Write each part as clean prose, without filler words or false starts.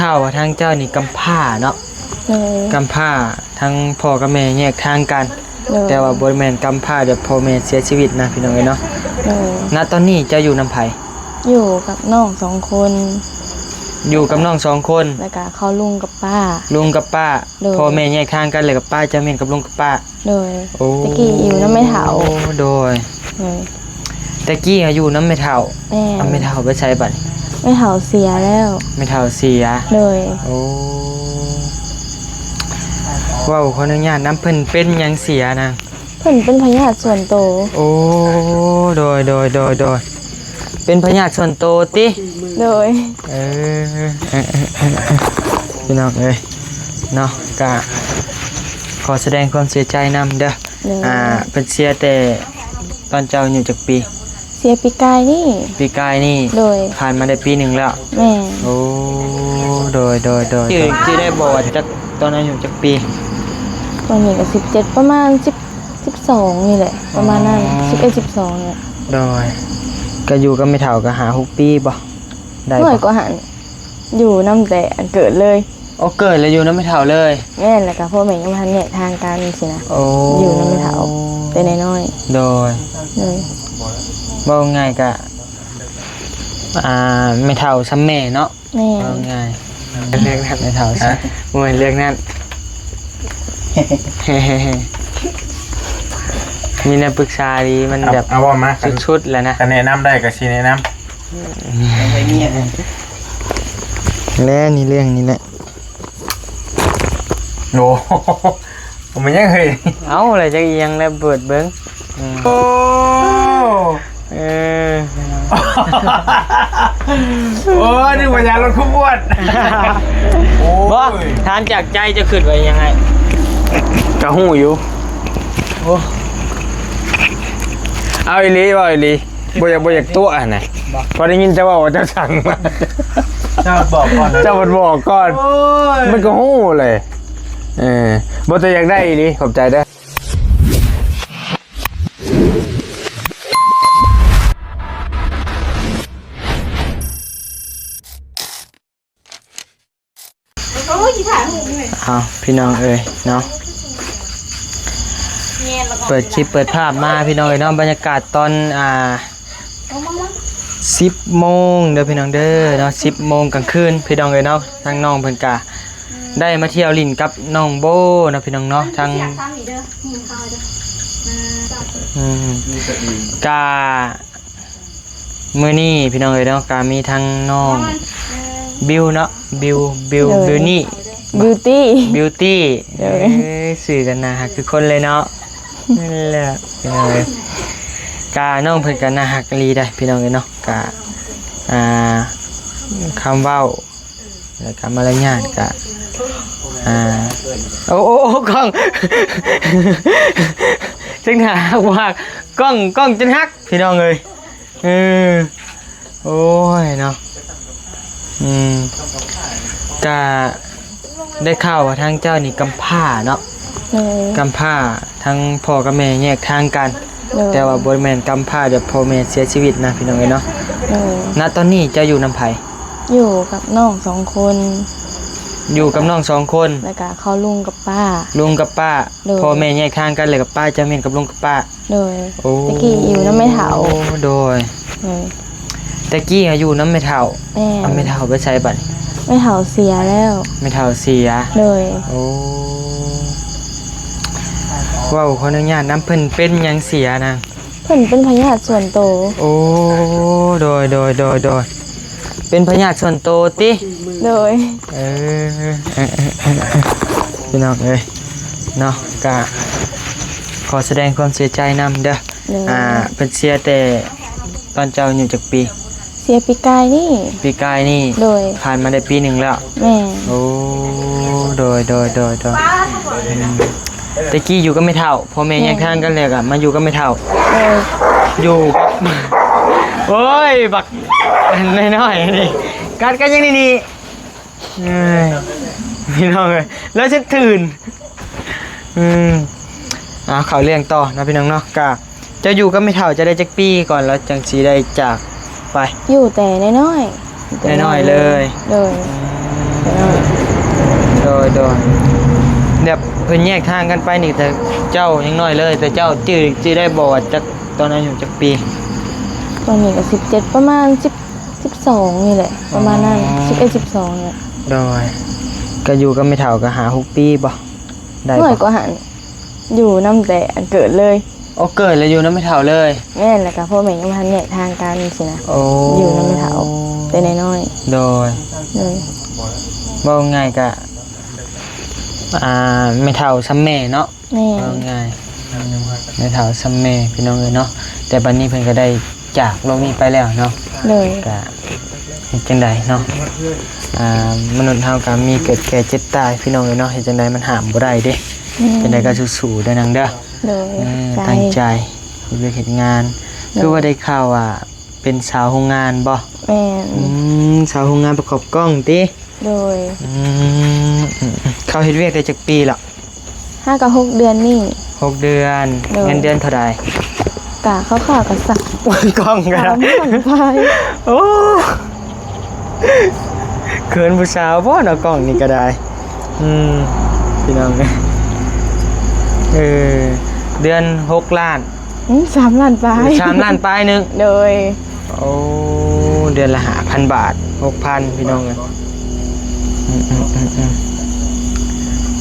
ข่าวว่าทางเจ้านี่กำพร้าเนาะกำพร้าทั้งพ่อกับแม่แยกทางกันแต่ว่าบ่แม่นกำพร้าแบบพ่อแม่เสียชีวิตนะพี่น้องเอ้ยเนาะณตอนนี้เจ้าอยู่นำไผอยู่กับน้อง2 คนอยู่กับน้อง2 คนแล้วก็เขาลุงกับป้าลุงกับป้าพ่อแม่แยกทางกันเลยกับป้าเจ้าแม่นกับลุงกับป้าโดยตะกี้อยู่นำแม่เฒ่าโดยตะกี้อยู่นำแม่เฒ่าแม่เฒ่าไปใช้บัดแม่เฒ่าเสียแล้วแม่เฒ่าเสียเลยโอ้ว้าวขออนุญาตน้ำเพิ่นเป็นยังเสียนะเพิ่นเป็นพยาธิส่วนโตโอ้โดยเป็นพยาธิส่วนโตติโดยพี่น้องเอ้ยเนาะก็ขอแสดงความเสียใจนำเด้อเป็นเสียแต่ตอนเจ้าอยู่จักปีเสียปีกายนี่โดยผ่านมาได้ปีหนึ่งแล้วแม่โอ้โดยที่ได้บอกว่าจักตอนนั้นอยู่จักปีตอนนี้ก็17ประมาณ12นี่แหละประมาณนั้น11 12เนี่ยโดยก็อยู่ก็ไม่เท่าก็หา6 ปีบ่ได้บ่ก็หันอยู่นำแต่อันเกิดเลยเกิดแล้วอยู่นำไม่เท่าเลยแม่นแล้วก็พ่อแม่ยังบ่ทันแยกทางกันสินะอยู่นำไม่เท่าแต่น้อยๆโดยบ่ง่ายก็ไม่เท่าซ้ำแม่เนาะบ่ง่ายเรียกนั่นไม่เท่าซะบ่เรียกนั่นมีแนวปรึกษาดีมันแบบเอาว่ามาชุดๆแล้วนะกันแนะนำได้ก็สิแนะนำแล้วนี่เรื่องนี้แหละโอ้ผมยังเคยเอาอะไรจะยังแล้วเปิดเบิ้งโอ้โอ้นี่ว่ายาลดความอ้วนโอ้ทานจากใจจะขึ้นไปยังไงกระหู้อยู่โอ้เอาอีหลีบ่อยากตัวน่ะพอได้ยินเจ้าว่าเจ้าสั่งมาเจ้าบอกก่อนเจ้าบอกก่อนมันก็หู้เลยบ่แต่อยากได้อีหลีขอบใจเด้อพี่น้องเอ้ยเนาะเปิดคลิปเปิดภาพมาพี่น้องเอ้ยเนาะบรรยากาศตอน10 โมงเด้อพี่น้องเด้อเนาะ10 โมงกลางคืนพี่น้องเอ้ยเนาะทางน้องเพิ่นกะได้มาเที่ยวลิ่นกับน้องโบนะพี่น้องเนาะทางกามื้อนี้พี่น้องเอ้ยเนาะกามีทางน้องบิวเนาะบิวนี่บิวตี้สื่อกันนะฮักคือคนเลยเนาะนั่นแหละพี่น้องเอ้ยกาน้องเพิ่นกันนะฮักลีได้พี่น้องเอ้ยเนาะกาคำเว้าแล้วก็มารยาทกะโอ้กล้องจังหาว่ากล้องจนฮักพี่น้องเอ้ยโอ้ยเนาะกะได้ข่าวว่าทางเจ้านี่กำพร้าเนาะกำพร้าทั้งพ่อกับแม่แยกทางกันแต่ว่าบ่แม่นกำพร้าแบบพ่อแม่เสียชีวิตนะพี่น้องเอ้ยเนาะณตอนนี้เจ้าอยู่นำไผอยู่กับน้อง2 คนอยู่กับน้อง2 คนแล้วก็เขาลุงกับป้าพ่อแม่แยกทางกันเลยกับป้าเจ้าแม่นกับลุงกับป้าโดยตะกี้อยู่นำแม่เฒ่าโดยตะกี้อยู่นำแม่เฒ่าแม่เฒ่าไปใช้บัดแม่เฒ่าเสียแล้วแม่เฒ่าเสียเลยโอ้ว้าวขออนุญาตน้ำเพิ่นเป็นยังเสียนะเพิ่นเป็นพยาธิส่วนโตโอ้โดยเป็นพยาธิส่วนโตติโดยพี่น้องเอ้ยเนาะก็ขอแสดงความเสียใจนำเด้อเป็นเสียแต่ตอนเจ้าอยู่จักปีเสียปีกายนี่โดยผ่านมาได้ปีหนึ่งแล้วแม่โอ้โดยตะกี้อยู่ก็ไม่เท่าพ่อแม่แยกทางกันเลยอะมาอยู่ก็ไม่เท่าอยู่โอ้ยบักน้อยๆนี่กัดกันยังนี่พี่น้องเลยแล้วฉันตื่นเขาเลี้ยงต่อนะพี่น้องเนาะกะจะอยู่ก็ไม่เท่าจะได้จักปีก่อนแล้วจังสีได้จากไปอยู่แต่น้อยเลย ยแบบเพิ่นแยกทางกันไปนี่แต่เจ้ายังน้อยเลย แต่เจ้าจื้อได้บ่ว่าจักตอนอายุจักปี ตอนนี้ก็17ประมาณ12นี่แหละประมาณนั้น11 12เนี่ย โดยก็อยู่ก็ไม่เท่าก็หา6ปีบ่ได้ หน่อย บ่ ก็หันอยู่นำแต่อันเกิดเลย โอ้เกิดแล้วอยู่นำไม่เท่าเลย แม่นแล้วก็พ่อแม่ยังบ่ทันแยกทางกันสินะ โอ้ อยู่นำไม่เท่าแต่น้อย โดย ๆเลย เว้าง่ายก็ไม่เท่าซ้ำแม่เนาะ แม่ เว้าง่ายไม่เท่าซ้ำแม่พี่น้องเอ้ยเนาะแต่บัดนี้เพิ่นก็ได้จากโลกนี้ไปแล้วเนาะ เลย ก็เฮ็ดจังใดเนาะมนุษย์เฮาก็มีเกิดแก่เจ็บตายพี่น้องเอ้ยเนาะเฮ็ดจังใดมันห้ามบ่ได้เด้จังใดก็สู้ๆเด้อนางเด้อ เลย ตั้งใจเฮ็ดเวียกเฮ็ดงานคือว่าได้ข่าวว่าเป็นสาวโรงงานบ่ แม่น สาวโรงงานประกอบกล้องติ โดย เขาเฮ็ดเวียกได้จักปีละ 5กับ6เดือนนี่ 6 เดือน โดย เงินเดือนเท่าใด กะเขาขากับสัก กล้องกัน ตามผ่อนไป โอ้เขินผู้สาวบ่เนาะกล้องนี่ก็ได้พี่น้องเดือน6 ล้าน 3 ล้านไป 3 ล้านปลายหนึง โดย โอ้เดือนละ5,000 บาท 6,000 พี่น้องเอ้ย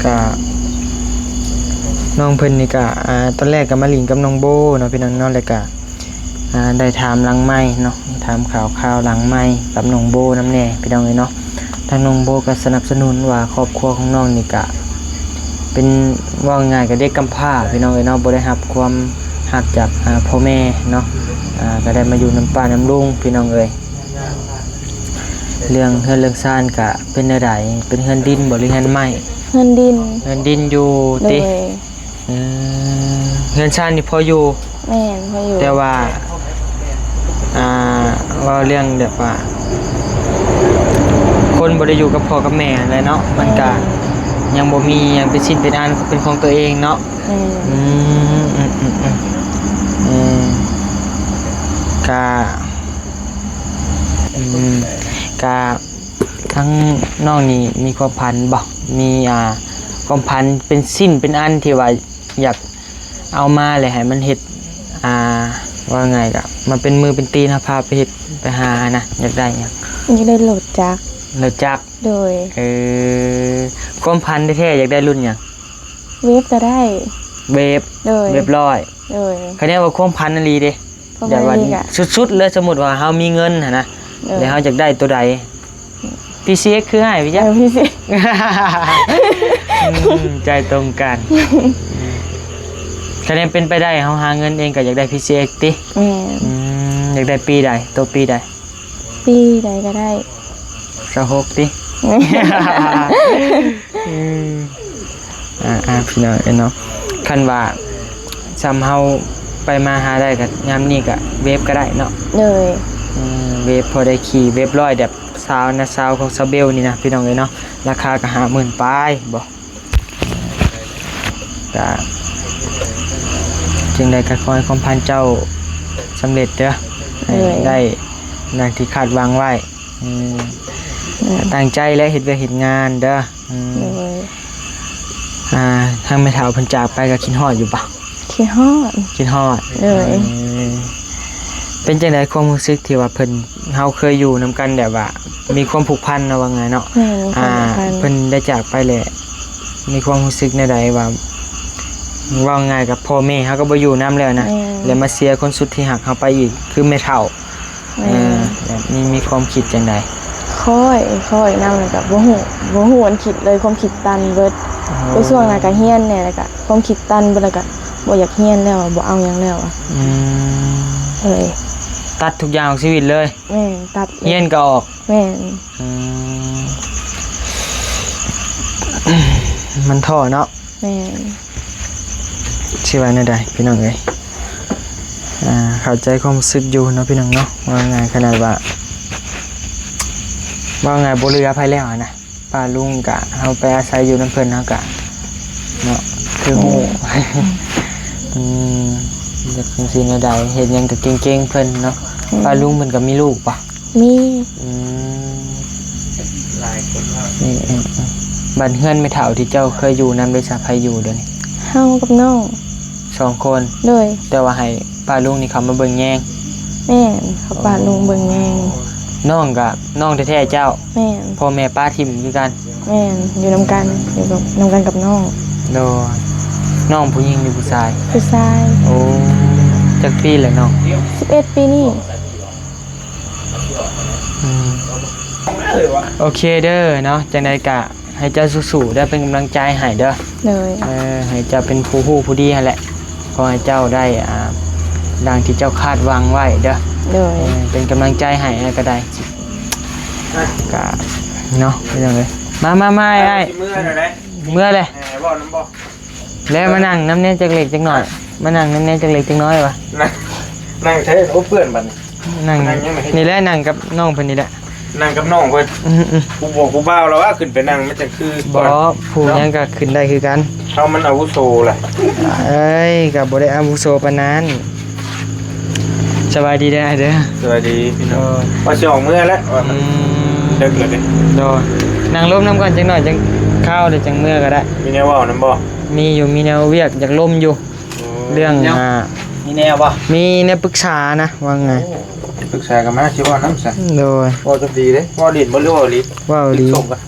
ก็น้องเพิ่นนี่ก็ตอนแรกก็มาหลิงกับน้องโบเนาะพี่น้องเนาะแล้วก็ได้ถามหลังไม้เนาะถามข่าวหลังไม้กับน้องโบนำแน่พี่น้องเอ้ยเนาะทางน้องโบก็สนับสนุนว่าครอบครัวของน้องนี่ก็เป็นว่าง่ายก็เด็กกำพร้าพี่น้องเอ้ยเนาะบ่ได้รับความรักจากพ่อแม่เนาะก็ได้มาอยู่น้ำป้าน้ำลุงพี่น้องเอ้ยเรื่องเฮือนเรื่องซ่านก็เป็นจังไดเป็นเฮือนดินบ่หรือเฮือนไม้ เงินดิน เฮือนดินอยู่ โด ติ ย เฮือนซ่านนี่พออยู่ แม่นพออยู่ แต่ว่าว่าเรื่องแบบว่าคนบ่ได้อยู่กับพ่อกับแม่เลยเนาะมันก็ยังบ่มีหยังเป็นชิ้นเป็นอันเป็นของตัวเองเนาะ แม่น กะกะทั้งน้องนี่มีความพันบ่มีความพันเป็นสิ้นเป็นอันที่ว่าอยากเอามาเลยให้มันเฮ็ดว่าไงกะมันเป็นมือเป็นตีนพาไปเฮ็ดไปหานะอยากได้หยัง ยังได้โหลดจัก แล้วจัก โดย ความพันแท้ๆอยากได้รุ่นหยัง เวฟก็ได้ เวฟ โดย เรียบร้อย โดย คะแนนว่าความพันนั่นลีเด้ เพราะ อย่า ว่า ว่า นี่กะ สุดๆเลยสมมุติว่าเฮามีเงินนะ โดย แล้วเฮาอยากได้ตัวใด PCX คือให้พี่จ๊ะ พี่สิ ใจตรงกันคะแนนเป็นไปได้เฮาหาเงินเองก็อยากได้ PCX ติ แม่น อยากได้ปีใดตัวปีใด ปีใดก็ได้ 26ติพี่น้องเนาะคันว่าซ้ำเฮาไปมาหาได้ก็ยามนี้ก็เวฟก็ได้เนาะ เลย เวฟพอได้ขี่เวฟร้อยแบบซาวนะซาวของซาเบลนี่นะพี่น้องเลยเนาะราคาก็50,000ปลายบ่ก็จึงได้ขอให้ความพันเจ้าสำเร็จเด้อให้ได้ดังที่คาดหวังไว้ตั้งใจและเฮ็ดเวียกเฮ็ดงานเด้อเลย ทางแม่เฒ่าเพิ่นจากไปก็คิดฮอดอยู่บ่ ขี้ฮอด คิดฮอด เลย เป็นจังได๋ความรู้สึกที่ว่าเพิ่นเฮาเคยอยู่นํกันแบบว่ามีความผูกพันเนาะว่าไงเนาะ แม่นความสำคัญ เพิ่นได้จากไปแหละมีความรู้สึกในใดว่าง่ายกับพ่อแม่เฮาก็บ่อยู่นํแล้วนะแล้วมาเสียคนสุดที่หักเฮาไปอีกคือแม่เฒ่าแบบมีความคิดจังได๋ ค่อยนำเลยกับบ่ฮู้อันคิดเลยความคิดตันเบิดไปช่วงนั้นก็เฮียนแน่แล้วก็ความคิดตันเบิดแล้วก็บ่อยากเฮียนแล้วบ่เอาหยังแล้วเลย ตัดทุกอย่างของชีวิตเลย แม่นตัด เฮียนก็ออก แม่น มันท้อเนาะ แม่น สิว่าแนวใดพี่น้องเอ้ยเข้าใจความรู้สึกอยู่เนาะพี่น้องเนาะว่าง่ายขนาดว่าบ่เหลือไผแล้วนะป้าลุงก็เฮาไปอาศัยอยู่นำเพิ่นเฮาก็เนาะคือฮู้อยากจังซี่แนวใดเฮ็ดหยังก็เก่งๆเพิ่นเนาะป้าลุงเพิ่นก็มีลูกปะ มี หลายคนว่า บ้านเฮือนไม่เฒ่าที่เจ้าเคยอยู่นำได้สะไผอยู่เดี๋ยวนี้ เฮากับน้อง 2 คน โดย แต่ว่าให้ป้าลุงนี่เขามาเบิ่งแยง แม่นเขาปาลุงเบิ่งแยง น้องกับน้องแท้ๆเจ้า แม่น พ่อแม่ป้าทิมคือกัน แม่นอยู่นำกันอยู่กับนำกันกับน้อง โดยน้องผู้หญิงหรือผู้ชาย ผู้ชาย โอ้จักปีแหละน้อง 11 ปีนี่ อืมโอเคเด้อเนาะจังได๋ก็ให้เจ้าสู้ๆได้เป็นกำลังใจให้เด้อ เลย ให้เจ้าเป็นผู้ฮู้ผู้ดีหั่นแหละขอให้เจ้าได้ดังที่เจ้าคาดหวังไว้เด้อ เลย เป็นกำลังใจให้ก็ได้ก็เนาะเป็นจังได๋มาไอ้ เมื่อไหร่ เมื่อเลย บ่น้ำบ่ แล้วมานั่งน้ำเน่จักเล็กจักหน่อยมานั่งน้ำเน่จักเล็กจักน้อยวะ นั่งใช้โอ้เพื่อนบัด นั่ง นั่งยังไง นี่แหละนั่งกับน้องเพิ่นนี่แหละ นั่งกับน้องเพิ่น อือ กูบอกกูบ้าวแล้วว่าขึ้นไปนั่งมันจะคือ บ่ผู้ยังก็ขึ้นได้คือกัน เขามันอาวุโสแหละ เอ้ยก็บ่ได้อาวุโสปานนั้นสบายดีเด้อเด้อ สวัสดีพี่น้ โอ้ องว่าสิออกเมื่อแล้วว่ามันเลิกเลย โดนั่งลมน้ำก่อนจังหน่อยจังข้าวเดี๋ยวจังเมื่อก็ได้ มีแนวว่าวน้ำบ่ มีแนวเวียกอยากลมอยู่เรื่องมีแนวบ่ มีแนวปรึกษานะว่าไง ปรึกษากันมาสิว่าน้ำซะ โดย ว่าจะดีเด้ว่าลิ้นบ่รู้ว่าลิ้น ว้าวดี ส่งกัน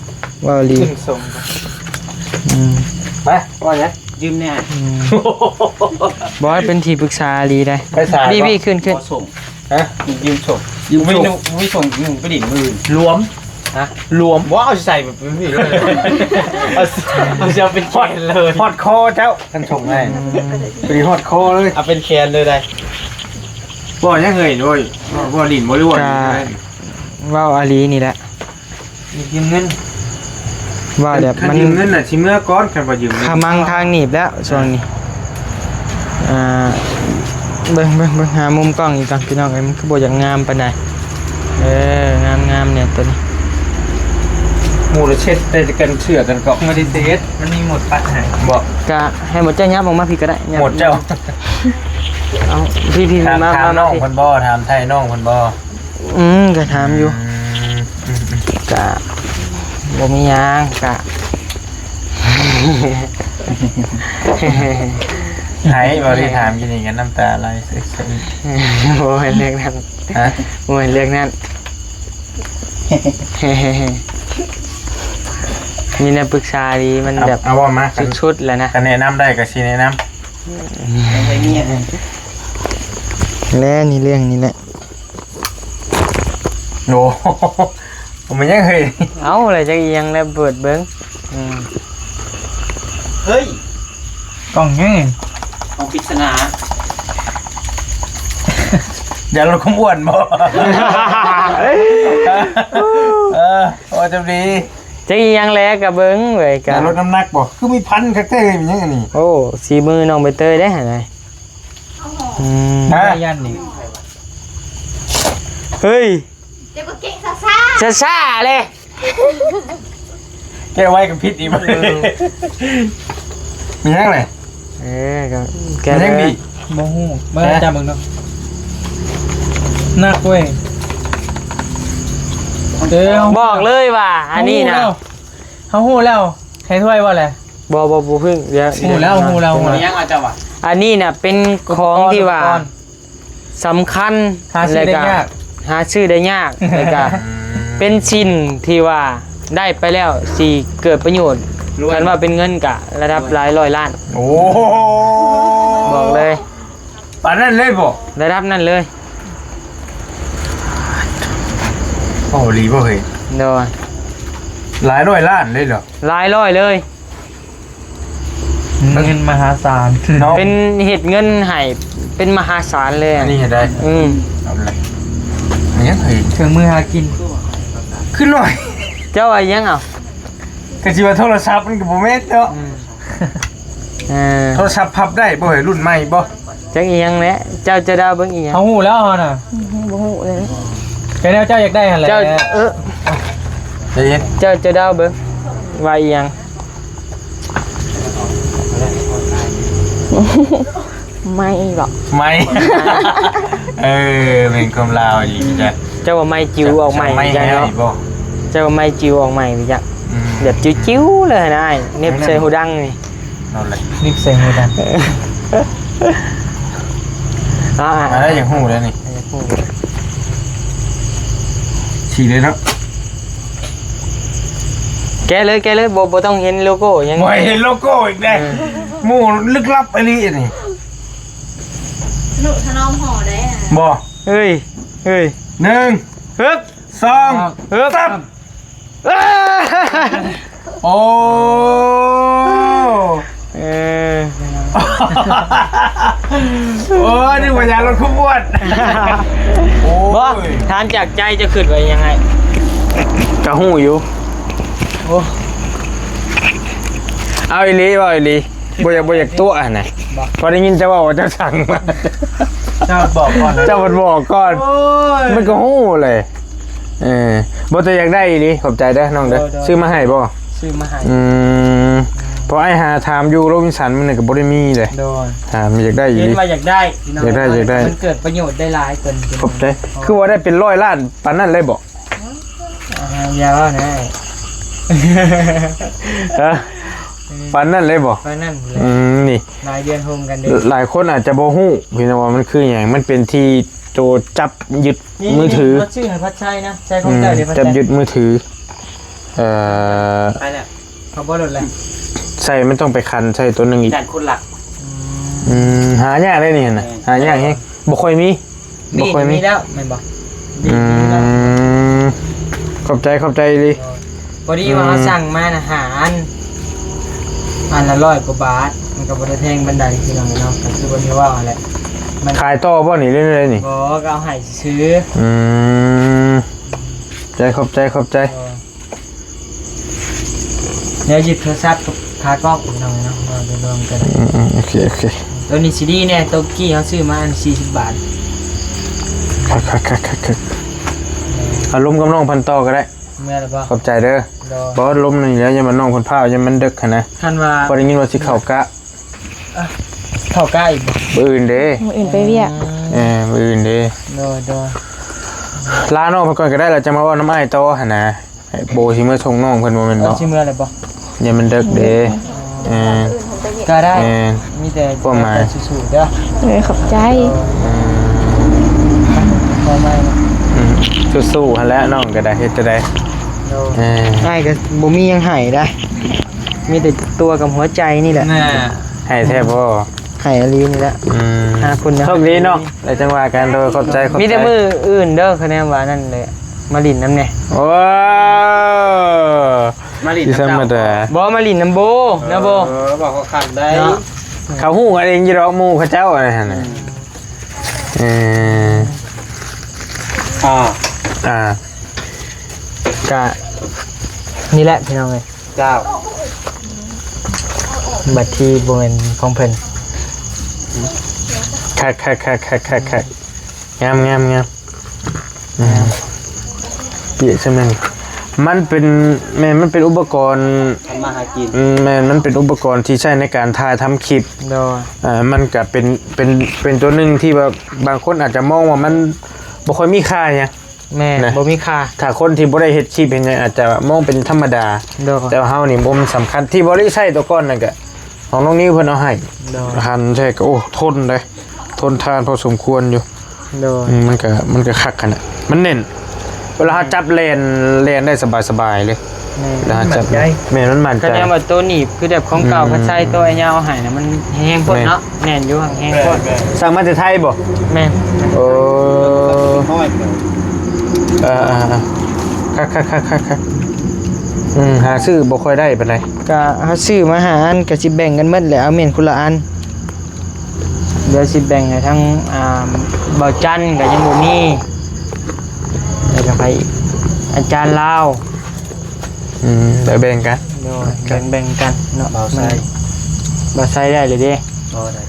ว้าวดี ขึ้นส่งกัน อืม ไปว่าไงยืมแน่ บอสเป็นที่ปรึกษาดีได้ ไปสาย พี่ขึ้น ส่งฮะยืมส่งยืมไม่ส่งยืมไปดินมือรวมฮะรวมว่าเอาใส่แบบนี้เลยเอาจะเป็นแคนเลยฮอดคอเจ้าท่านชมให้เป็นฮอดคอเลยเอาเป็นแคนเลยได้บ่ยังเงยด้วยบ่ลิ้นบ่รู้ว่า ว้าวอาลีนี่แหละ ยืมเงิน ว่าแบบมัน ยืมเงินน่ะสิเมื่อก้อนกันบ่ยืม ขามังทางหนีบแล้วช่วงนี้เบิ่งหามุมกล้องอีกก่อนพี่น้องเอ้ยมันคือบ่อยากงามปานใดงามเนี่ยตัวนี้ หมูเช็ดแต่กันเชื่อกันก็ไม่ได้เซ็ตมันมีหมดปัดให้บอก ก็ให้หมดเจ้ายับออกมาพี่ก็ได้ยับ หมดเจ้า เอาพี่ ถาม มา น้อง พี่ คนบ่ถามไทยน้องคนบ่ ก็ถามอยู่กะบ่มีหยังกะ ไทยบ่ได้ถามกินนี่กันน้ำตาไหลซึม โอ้ยเรื่องนั้น ฮะ โอ้ยเรื่องนั้นมีแนวปรึกษาดีมันแบบ เอาว่ามา ชุดๆแล้วนะ กันแนะนำได้ก็สิแนะน แล้วนี่เรื่องนี้แหละ ำโอ้ผมมันยังเคย เอาอะไรจะอีหยังแล้วเปิดเบิ้งอืม เฮ้ยกล่องยังไง ของปริศนา เดี๋ยวเราขมอ้วนบ่โอ้จะดี จะอีหยังแล้วกับเบิ้งเว้ย กา กั รลดน้ำหนักบ่คือมีพันคักแท้เลยมันยังอันนี้ โอ้สีมือน้องใบเตยได้หั่นไดฮะ ยันนี่ เฮ้ย เดี๋ยวก็เก่งซ่า ซ่าๆเลย แก้ไว้กับพิษอีกบ่มียังไง ก็แก มียังดี โมโหเมื่อจำมึงเนาะนักเว้ยเดี๋ยว บอกเลยว่าอันนี้นะ เขาหูแล้วใครถ้วยว่าอะไร บ่พึ่งเดี๋ยว หูแล้วยังอาจจะว่ะ อันนี้น่ะเป็นของที่ว่าสำคัญ หาซื้อได้ยาก หาชื่อได้ยากแล้วก็เป็นชิ้นที่ว่าได้ไปแล้วสิเกิดประโยชน์กันว่าเป็นเงินกะระดับหลายร้อยล้าน โอ้ บอกเลย ปานนั้นเลยบ่ ระดับนั้นเลย โอ้ลีบ่เฮ้ย โดย หลายร้อยล้านเลยเหรอ หลายร้อยเลย เงินมหาศาล น้อง เป็นเหตุเงินให้เป็นมหาศาลเลย อันนี้เห็นได้ เอาเลยอันนี้เฮ้ย ถึงมือหากิน ขึ้นหน่อย เจ้าว่ายังเอา กะสิว่าโทรศัพท์มันก็บ่แม่นเนาะ โทรศัพท์พับได้บ่เฮ้ยรุ่นใหม่บ่ จักอีหยังแหละเจ้าจะดาวเบิ่งอีหยัง เขาหูแล้วน่ะ บ่ฮู้เลย แกแนวเจ้าอยากได้หันแหละ เจ้าใจเย็น เจ้าจะดาวเบิ่งว่าอีหยัง ไม่หรอก ไหม่ เป็นความลาวอีกจ้ะ เจ้าว่าไม่จิวออกใหม่ ไม่ จัง ให้ เนาะ บ่ เจ้าว่าไม่จิวออกใหม่จัง อืม แบบจิ้วๆเลยนะไอ้เน็บใส่หูดังนี่ เอาเลย นิบเซงเลยดัน มาได้อย่างหูแล้วนี่ฉีกเลยเนาะ แกะเลยบ่ต้องเห็นโลโก้ยัง ไม่เห็นโลโก้อีกแล้วหมูลึกลับไอ้นี่นี่ หนูถนอมห่อได้อะ บ่ เฮ้ย 1 ฮึบ 2 ฮึบ 3โอ้ เออ โอ้นี่ว่ายาลดความอ้วนโอ้ บ่ ย ทานจากใจจะขึ้นไว้ยังไง กะหูอยู่ โอ้ เอาอีหลีบ่อีหลีบ่อยากตัวอ่ะนะพอได้ยินจะว่าเจ้าสั่งมา เจ้าบอกก่อนเลย เจ้ามันบอกก่อนมันก็หูเลยบ่แต่อยากได้อีหลีขอบใจเด้อน้องเด้อซื้อมาให้บ่ ซื้อมาให้ เพราะไอ้หาถามอยู่โรบินสันมันก็บ่ได้มีเลย โดน ถามอยากได้อีห เห็น ลี ว่าอยากได้พี่น้ง อยากได้ มันเกิดประโยชน์ได้หลายเกิน ขอบใจคือว่าได้เป็น100 ล้านปานนั้นเลยบ่ ยาวนะ ฮะปานนั้นเลยบ่ เพราะนั่นเลย นี่ รายเดือนโฮมกันเด้ หลายคนอาจจะบ่ฮู้พี่น้องว่ามันคือหยังมันเป็นที่โจจับยึดมือถือ ชื่อให้พัดชัยนะใช้ของเจ้าเดี๋ยวพัด จับ ชัย ยึดมือถือ ไปแล้วเขาบ่ลดเลย ใส่มันต้องไปคันใส่ตัวหนึงอีก ด่านคนหลัก หายากได้นี่นะหายากแฮงบ่ค่อยมีบ่ค่อยมี มีแล้วแม่นบ่ดี อื มีแล้ว มขอบใจดิ พอดีว่าเขาสั่งมานะหาอันละ100 กว่าบาทมันก็บ่ได้แพงบันไดพี่น้องเนาะก็คือบ่ได้ว่าอะไรมัน ขายต่อบ่นี่เรื่อยๆนี่ บ่ก็เอาให้ซื้อ อืมขอบใจ เดี๋ยวหยิบโทรศัพท์กับขากล้องพี่น้องเนาะมาไปรวมกัน โอเค ตัวนี้ซีดีเนี่ยตัวกี้เขาซื้อมาอัน40 บาท คักอารมณ์กับน้องพันต่อก็ได้ เมื่อแล้วบ่ ขอบใจเด้อ รอ บ่ล้มนี่แล้วอย่ามาน้องคนพาวอย่ามันดึกหั่นนะ คันว่า พอได้ยินว่าสิเข้ากะ เข้าใกล้อีกบ่ มื้ออื่นเด้ มื้ออื่นไปเวียก มื้ออื่นเด้ โดย ลาน้องเพิ่นก่อนก็ได้แล้วจะมาเว้าน้ำอ้ายต่อหั่นนะให้โบสิมาส่งน้องเพิ่นบ่แม่นบ่ เอาชื่อเมื่ออะไรบ่ อย่ามันดึกเด้เออ ก็ได้ เออ มีแต่ ความหมาย สู้ๆเด้อ ขอบใจ พอไหม สู้ๆหั่นแหละน้องก็ได้เฮ็ดจะได้ โดย เออ ได้ก็บ่มีหยังให้ได้ มีแต่ตัวกับหัวใจนี่แหละ น่า ให้แท้บ่ ให้อลีนี่แหละ หาคุณนะ โชคดีเนาะได้จังหวะการโดยขอบใจ มีแต่มืออื่นเด้อคะแนนว่านั่นเลยมาลินน้ำเนี่ย ว้าว มาลิน ที่ธรรมดา บ่มาลินน้ำโบนะโบ บอกเขาขันได้ เนาะ เขาฮู้กันเองอยู่ดอกหมู่เขาเจ้าอะไรหั่นน่ะเออ อ่า กะนี่แหละพี่น้องเลย เจ้า บัตรที่บนของเพิ่น คักงามเปียใช่ไหมมันเป็นอุปกรณ์ ทำมาหากิน มันเป็นอุปกรณ์ที่ใช้ในการถ่ายทำคลิป โดย มันก็เป็นตัวหนึ่งที่แบบบางคนอาจจะมองว่ามันบ่ค่อยมีค่าเนี่ย แม่ นะ บ่มีค่า ถ้าคนที่บ่ได้เฮ็ดคลิปเห็นหยังอาจจะมองเป็นธรรมดา โดย แต่ว่าเฮานี่บ่มันสำคัญที่บ่ได้ใช้ตัวก้อนนั่นก็ของน้องนิ้วเพิ่นเอาให้ โดย หันใช่ก็โอ้ทนเลยทนทานพอสมควรอยู่ โดย มันก็คักขนาดมันเน้นเวลาจับเลนได้สบายๆเลยเวลาจับแม่นมันมั่นใจ คะแนนว่าตัวหนีบคือแบบของเก่าพัดใช้ตัวไอ้ยาวเอาให้น่ะมันแห้งโพดเนาะแน่นอยู่แห้งโพด สั่งมาจากไทยบ่ แม่น โอ้ น้อย คักหาซื้อบ่ค่อยได้ปานใด ก็เฮาซื้อมาหาอันก็สิแบ่งกันหมดแหละเอาแม่นคนละอันเดี๋ยวสิแบ่งให้ทั้งเบาจันก็ยังบ่มีแล้วก็ไปอีกอาจารย์ลาว เดี๋ยวแบ่งกัน โดยแบ่งกันเนาะ เบาไส้ บ่ใส่ได้เลยเด้ โอ้ได้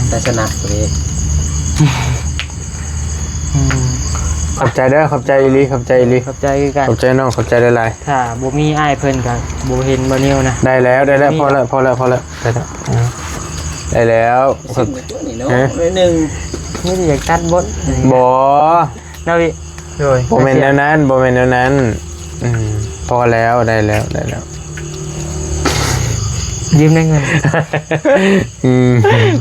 แต่ชนะตัวนี้ ขอบใจเด้อขอบใจอีหลีขอบใจอีหลี ขอบใจคือกัน ขอบใจน้องขอบใจหลาย ถ้าบ่มีอ้ายเพิ่นก็บ่เห็นบ่นิ้วนะ ๆได้แล้วได้แล้วพอแล้วได้แล้วขอบ นี่เนาะหนึ่ง นี่อยากตัดบท บ่ เนาะพี่โดย บ่แม่นแนวนั้น พอแล้วได้แล้ว ยืมได้เงิน อืม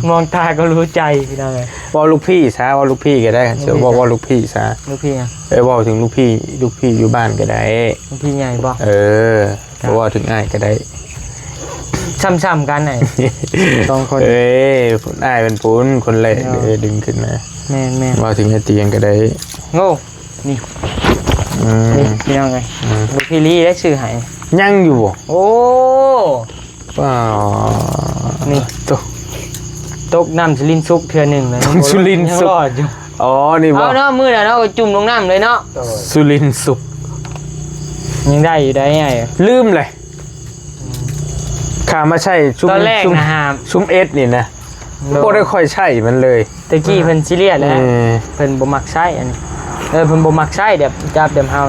มองตาก็รู้ใจพี่น้องเลย ว่าลูกพี่ซะว่าลูกพี่ก็ได้เชื่อว่าลูกพี่ซะ ลูกพี่อ่ะ ว่าถึงลูกพี่อยู่บ้านก็ได้ ลูกพี่ใหญ่บ่ เพราะว่าถึงอ้ายก็ได้ ซ้ำๆกันไหน สองคน อ้ายเป็นปุ้นคนแรกดึงขึ้นมา แม่น ว่าถึงไอ้เตียงก็ได้ โง่นี่พี่น้องเลยลูกพี่ลี่ได้ชื่อให้ ยังอยู่ โอ้ ว้าว นี่ ตกน้ำสุรินทร์ซุกเทื่อหนึ่งเลย สุรินทร์ซุก ยังรอดอยู่ อ๋อนี่บ่ เอาเนาะมือน่ะเนาะจุ่มลงน้ำเลยเนาะ สุรินทร์สุข ยังได้อยู่ได้ไง ลืมเลยขามาใช่ซุ้ม ตอนแรกนะฮะ ซุ้มเอสนี่นะโคได้ค่อยใช่มันเลย ตะกี้เพิ่นซีเรียสแล้วเพิ่นบ่มักใช้อันนี้เพิ่นบ่มักใช้เดี๋ยวจับเดี๋ยวเฮา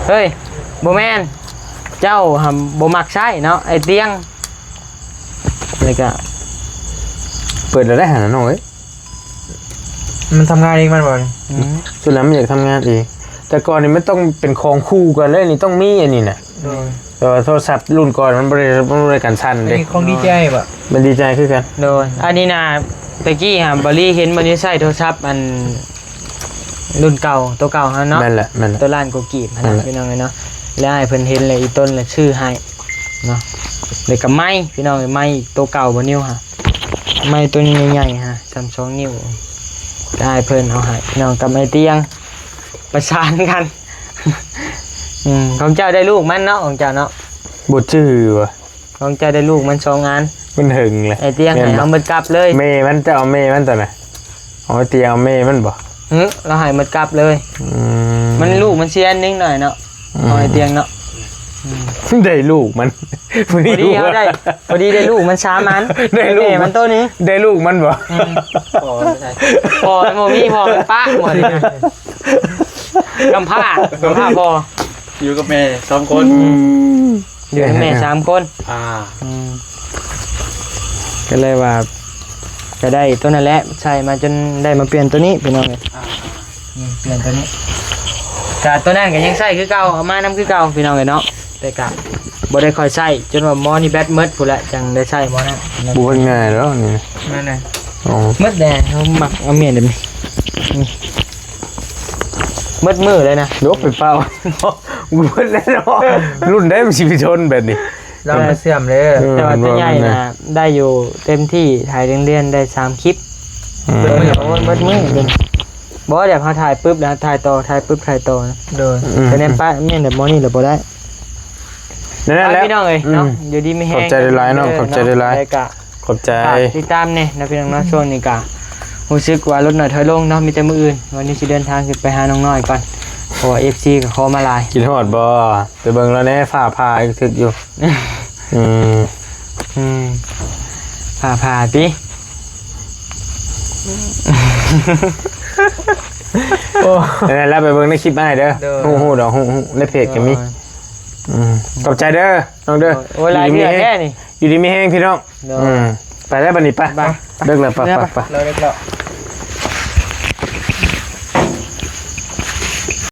เฮ้ยบ่แม่นเจ้าบ่มักใช้เนาะไอ้เตียงแล้วก็ เปิดแล้วได้หาหน่อย มันทำงานเองมันบ่เนี่ย สุดแล้วมันอยากทำงานอีกแต่ก่อนนี่มันต้องเป็นของคู่กันเลยนี่ต้องมีอันนี้นะแต่ว่าโทรศัพท์รุ่นก่อนมันบริการสั้น ไอ้ เด็ก ของดีใจป่ะ มันดีใจขึ้นกัน โดยอันนี้น่ะตะกี้บริเห็นบ่ได้ใช้โทรศัพท์อันรุ่นเก่าตัวเก่าเฮาเนาะ นั่นแหละ ตัวล้านกว่ากีบนะพี่น้องเอ้ยเนาะแล้วให้เพิ่นเห็นเลยอีต้นเลยชื่อให้เนาะเลยก็ไม้พี่น้องไม้ตัวเก่าบ่นิ้วฮะไม้ตัวนี้ใหญ่ๆฮะ32นิ้วได้เพิ่นเอาให้พี่น้องกับไม้เตียงประสานกัน ของเจ้าได้ลูกมันเนาะของเจ้าเนาะ บทชื่อวะ ของเจ้าได้ลูกมัน2งาน มันหึงเลย ไอ้เตียงให้เอาหมดกลับเลย เมย์มันจะเอาเมย์มันตัวไหนเอาเตียงเอาเมย์มันบ่ เราให้หมดกลับเลยมันลูกมันเสียนิดหน่อยเนาะเอาไอ้เตียงเนาะ ได้ลูกมัน พอดีเขาได้พอดีได้ลูกมัน3มัน ได้ลูก มันตัวนี้ ได้ลูกมันบ่ พอโมมี่พอป้าหมดเลยกำผ้พอ อยู่กับแม่2 คน อยู่กับแม่3 คนก็เลยว่าจะได้ตัวนั่นแหละใช่มาจนได้มาเปลี่ยนตัวนี้เป็นยังไงเปลี่ยนตัวนี้กะตัวนั้นก็ยังใส่คือเก่าเอามาน้ำคือเก่าพี่น้องเลยเนาะแต่กะบ่ได้ค่อยใส่จนว่าหมอนี่แบตเมิดพู้นละจังได้ใส่หมอนั้น บูเป็นไงแล้วนี่ นั่นน่ะ อ๋อ เมิดแน่เขาหมักเอาเมียนเดี๋ยวนี้เมิดมือเลยนะ ยกไปเป้าบูเป็นแล้วรุ่นได้มันชีวิตชนแบบนี้ เรามาเสื่อมเลย แต่ว่าตัวใหญ่นะได้อยู่เต็มที่ถ่ายเรียนได้3 คลิปเบิดมือเดี๋ยวบ่เดี๋ยวเขาถ่ายปุ๊บแล้วถ่ายต่อถ่ายปุ๊บถ่ายต่อนะ โดย แต่เนี่ยป้าเมียนเดี๋ยวมอนี่เดี๋ยวบ่ได้ นั่นแหละ พี่น้องเอ้ยเนาะอยู่ดีไม่แห้ง ขอบใจหลายๆเนาะขอบใจหลายๆ แล้วก็ ขอบใจ ฝากติดตามเนี่ยนะพี่น้องเนาะช่วงนี้ก็รู้สึกว่าลดหน่อยถอยลงเนาะมีแต่มื้ออื่นวันนี้สิเดินทางขึ้นไปหาน้องน้อยก่อนเพราะว่า FC ก็ขอมาหลาย กินหอดบ่ไปเบิ่งแล้วแน่ฝ่าพาถึกอยู่ผ่าติโอ้ แล้วไปเบิ่งในคลิปให้เด้อฮู้ดอกฮู้ในเพจก็มีขอบใจเด้อน้องเด้อ โอ้ยหลายเดือนแค่นี่ อยู่ดีมีแห้งพี่น้องไปแล้วบัดนี้ไปเลิกแล้วไป เราได้แล้ว